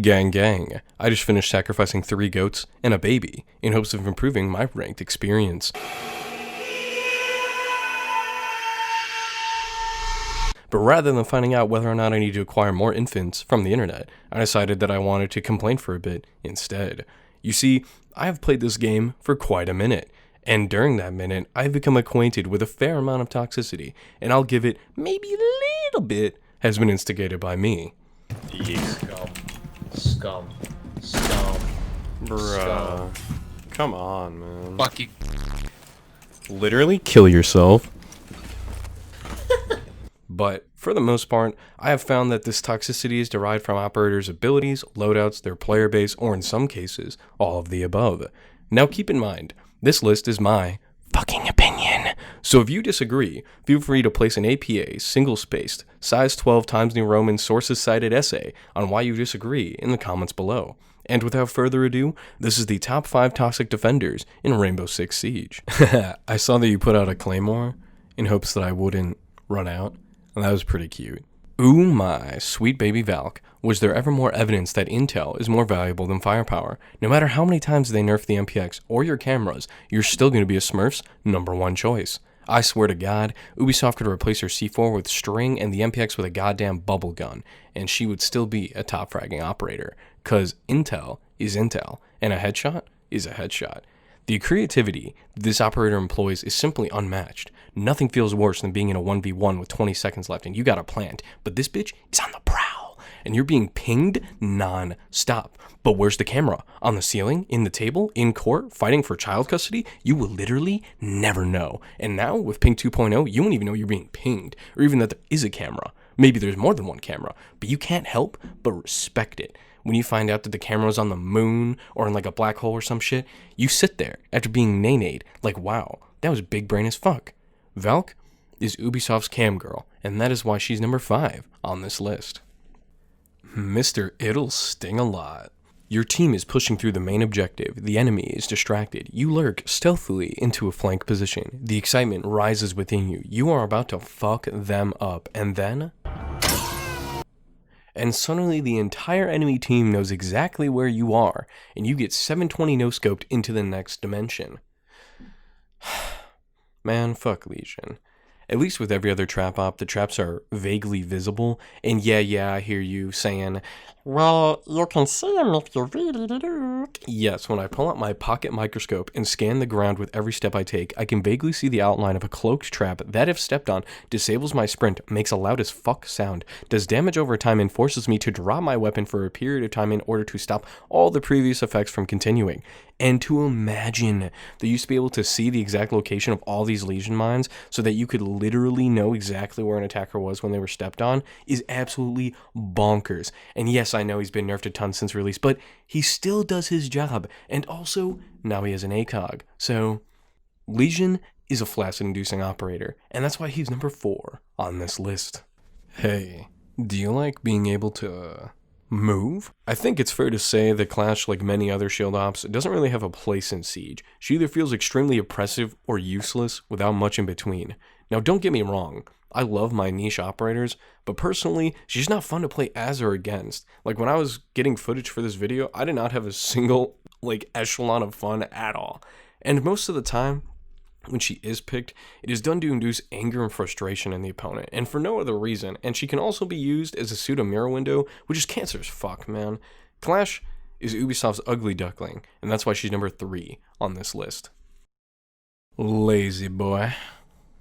Gang gang, I just finished sacrificing 3 goats and a baby in hopes of improving my ranked experience. But rather than finding out whether or not I need to acquire more infants from the internet, I decided that I wanted to complain for a bit instead. You see, I have played this game for quite a minute, and during that minute, I've become acquainted with a fair amount of toxicity, and I'll give it maybe a little bit has been instigated by me. Scum. Bruh. Come on, man. Fuck you. Literally kill yourself. But for the most part, I have found that this toxicity is derived from operators' abilities, loadouts, their player base, or in some cases, all of the above. Now keep in mind, this list is my fucking opinion. So if you disagree, feel free to place an APA, single-spaced, size 12 Times New Roman sources cited essay on why you disagree in the comments below. And without further ado, this is the top 5 toxic defenders in Rainbow Six Siege. I saw that you put out a claymore in hopes that I wouldn't run out. And that was pretty cute. Ooh my, sweet baby Valk. Was there ever more evidence that intel is more valuable than firepower? No matter how many times they nerf the MPX or your cameras, you're still going to be a Smurf's #1 choice. I swear to God, Ubisoft could replace her C4 with string and the MPX with a goddamn bubble gun, and she would still be a top fragging operator. Cause intel is intel, and a headshot is a headshot. The creativity this operator employs is simply unmatched. Nothing feels worse than being in a 1v1 with 20 seconds left and you got a plant, but this bitch is on the prowl, and you're being pinged non-stop. But where's the camera? On the ceiling? In the table? In court? Fighting for child custody? You will literally never know. And now, with ping 2.0, you won't even know you're being pinged, or even that there is a camera. Maybe there's more than one camera, but you can't help but respect it. When you find out that the camera's on the moon or in like a black hole or some shit, you sit there after being nay-nayed like, wow, that was big brain as fuck. Valk is Ubisoft's cam girl, and that is why she's number 5 on this list. Mr. It'll Sting a Lot. Your team is pushing through the main objective, the enemy is distracted, you lurk stealthily into a flank position, the excitement rises within you, you are about to fuck them up, and then... and suddenly the entire enemy team knows exactly where you are, and you get 720 no-scoped into the next dimension. Man, fuck Legion. At least with every other trap op, the traps are vaguely visible, and yeah, I hear you saying, well, you can see them if you really look. Yes, when I pull out my pocket microscope and scan the ground with every step I take, I can vaguely see the outline of a cloaked trap that, if stepped on, disables my sprint, makes a loud as fuck sound, does damage over time, and forces me to drop my weapon for a period of time in order to stop all the previous effects from continuing. And to imagine that you used to be able to see the exact location of all these Legion mines so that you could literally know exactly where an attacker was when they were stepped on is absolutely bonkers. And yes, I know he's been nerfed a ton since release, but he still does his job. And also, now he has an ACOG. So, Legion is a flaccid-inducing operator, and that's why he's number 4 on this list. Hey, do you like being able to... move? I think it's fair to say that Clash, like many other shield ops, doesn't really have a place in Siege. She either feels extremely oppressive or useless without much in between. Now don't get me wrong, I love my niche operators, but personally, she's not fun to play as or against. Like when I was getting footage for this video, I did not have a single echelon of fun at all. And most of the time, when she is picked, it is done to induce anger and frustration in the opponent, and for no other reason, and she can also be used as a pseudo mirror window, which is cancer as fuck, man. Clash is Ubisoft's ugly duckling, and that's why she's number 3 on this list. Lazy boy.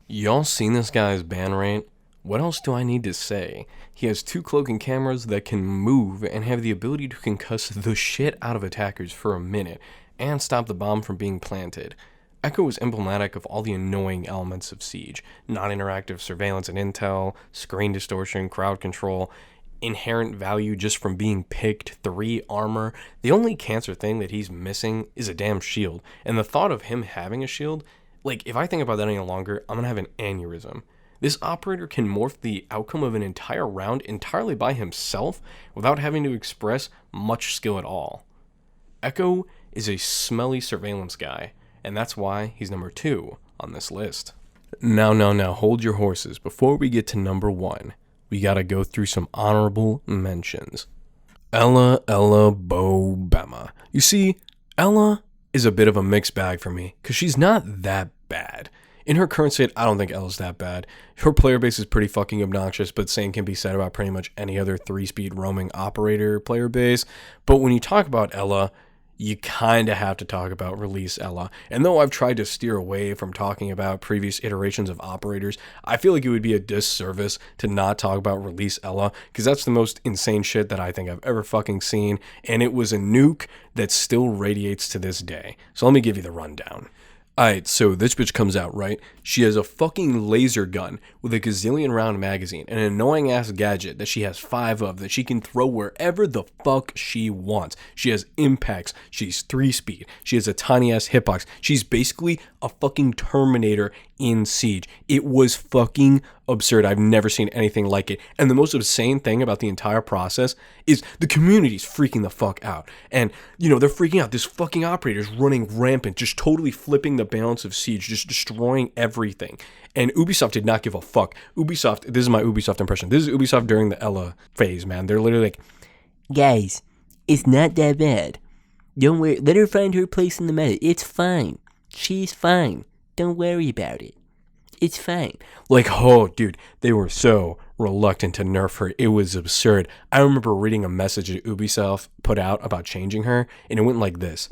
Y'all seen this guy's ban rate? What else do I need to say? He has 2 cloaking cameras that can move and have the ability to concuss the shit out of attackers for a minute, and stop the bomb from being planted. Ekko is emblematic of all the annoying elements of Siege. Non-interactive surveillance and intel, screen distortion, crowd control, inherent value just from being picked, 3 armor. The only cancer thing that he's missing is a damn shield. And the thought of him having a shield, if I think about that any longer, I'm gonna have an aneurysm. This operator can morph the outcome of an entire round entirely by himself without having to express much skill at all. Ekko is a smelly surveillance guy, and that's why he's number 2 on this list. Now, hold your horses. Before we get to number 1, we gotta go through some honorable mentions. Ella Bobema. You see, Ella is a bit of a mixed bag for me, because she's not that bad. In her current state, I don't think Ella's that bad. Her player base is pretty fucking obnoxious, but same can be said about pretty much any other 3-speed roaming operator player base. But when you talk about Ella, you kind of have to talk about release Ella. And though I've tried to steer away from talking about previous iterations of operators, I feel like it would be a disservice to not talk about release Ella, because that's the most insane shit that I think I've ever fucking seen, and it was a nuke that still radiates to this day. So let me give you the rundown. Alright, so this bitch comes out, right? She has a fucking laser gun with a gazillion round magazine, an annoying ass gadget that she has 5 of that she can throw wherever the fuck she wants. She has impacts, she's 3-speed, she has a tiny ass hitbox. She's basically a fucking Terminator in Siege. It was fucking absurd. I've never seen anything like it. And the most insane thing about the entire process is the community's freaking the fuck out. And, they're freaking out. This fucking operator's running rampant, just totally flipping the balance of Siege, just destroying everything. And Ubisoft did not give a fuck. Ubisoft, this is my Ubisoft impression. This is Ubisoft during the Ella phase, man. They're literally like, guys, it's not that bad. Don't worry. Let her find her place in the meta. It's fine. She's fine. Don't worry about it. It's fine. Like, oh, dude, they were so reluctant to nerf her. It was absurd. I remember reading a message that Ubisoft put out about changing her, and it went like this.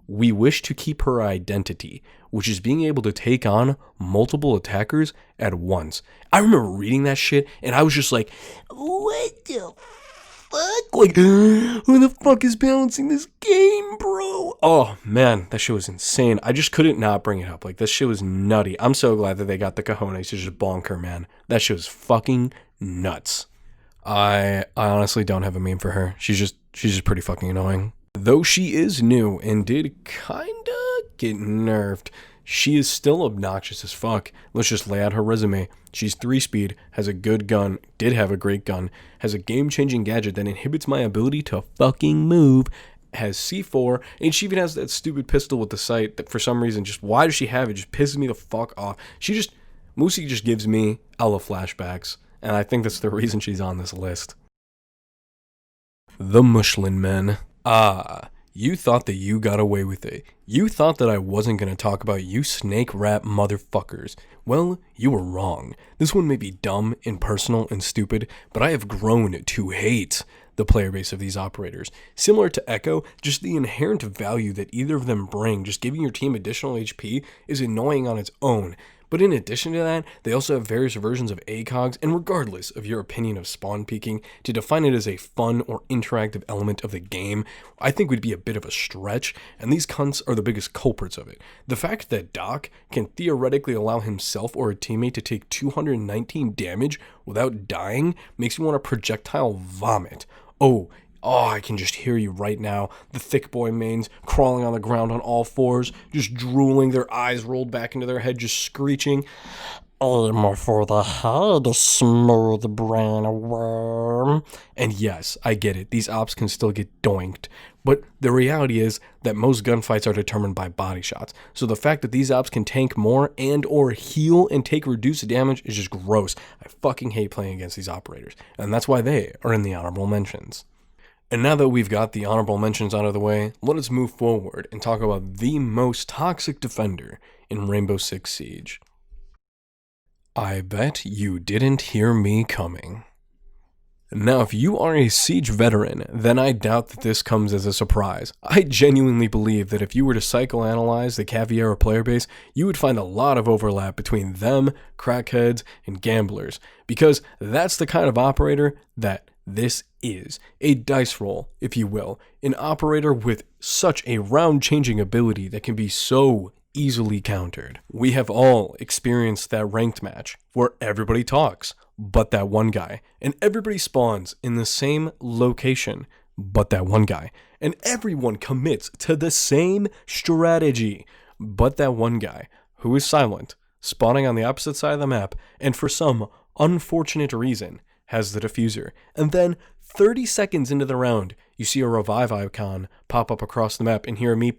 We wish to keep her identity, which is being able to take on multiple attackers at once. I remember reading that shit, and I was just like, what the fuck? Like, who the fuck is balancing this game, bro? Oh, man, that shit was insane. I just couldn't not bring it up. Like, this shit was nutty. I'm so glad that they got the cojones to just bonk her, man. That shit was fucking nuts. I honestly don't have a meme for her. She's just pretty fucking annoying. Though she is new and did kinda get nerfed, she is still obnoxious as fuck. Let's just lay out her resume. She's 3-speed, has a good gun, did have a great gun, has a game-changing gadget that inhibits my ability to fucking move, has C4, and she even has that stupid pistol with the sight that for some reason, just why does she have it? Just pisses me the fuck off. Moosey just gives me Ella flashbacks, and I think that's the reason she's on this list. The Mushlin Men. You thought that you got away with it. You thought that I wasn't going to talk about you snake rat motherfuckers. Well, you were wrong. This one may be dumb, impersonal, and stupid, but I have grown to hate the player base of these operators. Similar to Ekko, just the inherent value that either of them bring, just giving your team additional HP, is annoying on its own. But in addition to that, they also have various versions of ACOGs, and regardless of your opinion of spawn peeking, to define it as a fun or interactive element of the game, I think would be a bit of a stretch, and these cunts are the biggest culprits of it. The fact that Doc can theoretically allow himself or a teammate to take 219 damage without dying makes me want to projectile vomit. Oh, I can just hear you right now. The thick boy mains crawling on the ground on all fours, just drooling, their eyes rolled back into their head, just screeching. Aim for the head, smooth brain worm. And yes, I get it. These ops can still get doinked. But the reality is that most gunfights are determined by body shots. So the fact that these ops can tank more and or heal and take reduced damage is just gross. I fucking hate playing against these operators. And that's why they are in the honorable mentions. And now that we've got the honorable mentions out of the way, let us move forward and talk about the most toxic defender in Rainbow Six Siege. I bet you didn't hear me coming. Now, if you are a Siege veteran, then I doubt that this comes as a surprise. I genuinely believe that if you were to psychoanalyze the Caviera player base, you would find a lot of overlap between them, crackheads, and gamblers, because that's the kind of operator that this is. A dice roll, if you will. An operator with such a round-changing ability that can be so easily countered. We have all experienced that ranked match where everybody talks but that one guy, and everybody spawns in the same location but that one guy, and everyone commits to the same strategy but that one guy who is silent, spawning on the opposite side of the map, and for some unfortunate reason has the diffuser. And then 30 seconds into the round, you see a revive icon pop up across the map and hear a meep,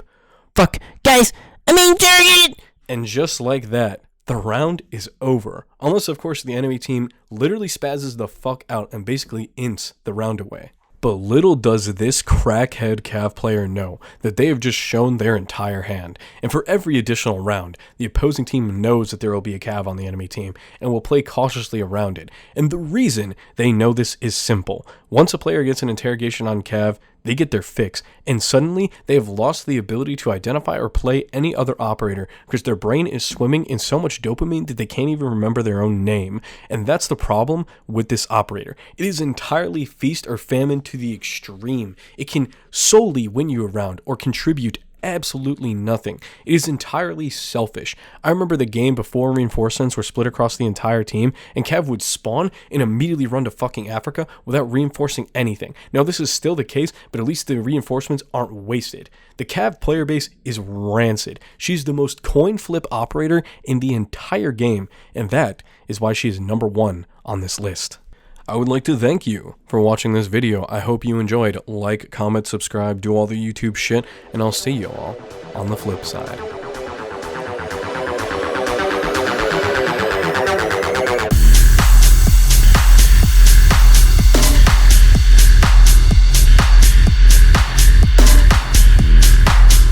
Fuck, guys, I'm being targeted! And just like that, the round is over. Unless, of course, the enemy team literally spazzes the fuck out and basically ints the round away. But little does this crackhead Cav player know that they have just shown their entire hand. And for every additional round, the opposing team knows that there will be a Cav on the enemy team and will play cautiously around it. And the reason they know this is simple. Once a player gets an interrogation on Cav, they get their fix, and suddenly they have lost the ability to identify or play any other operator because their brain is swimming in so much dopamine that they can't even remember their own name. And that's the problem with this operator. It is entirely feast or famine to the extreme. It can solely win you around or contribute absolutely nothing. It is entirely selfish. I remember the game before reinforcements were split across the entire team, and Cav would spawn and immediately run to fucking Africa without reinforcing anything. Now this is still the case, but at least the reinforcements aren't wasted. The Cav player base is rancid. She's the most coin flip operator in the entire game, and that is why she is number 1 on this list. I would like to thank you for watching this video. I hope you enjoyed. Like, comment, subscribe, do all the YouTube shit, and I'll see you all on the flip side.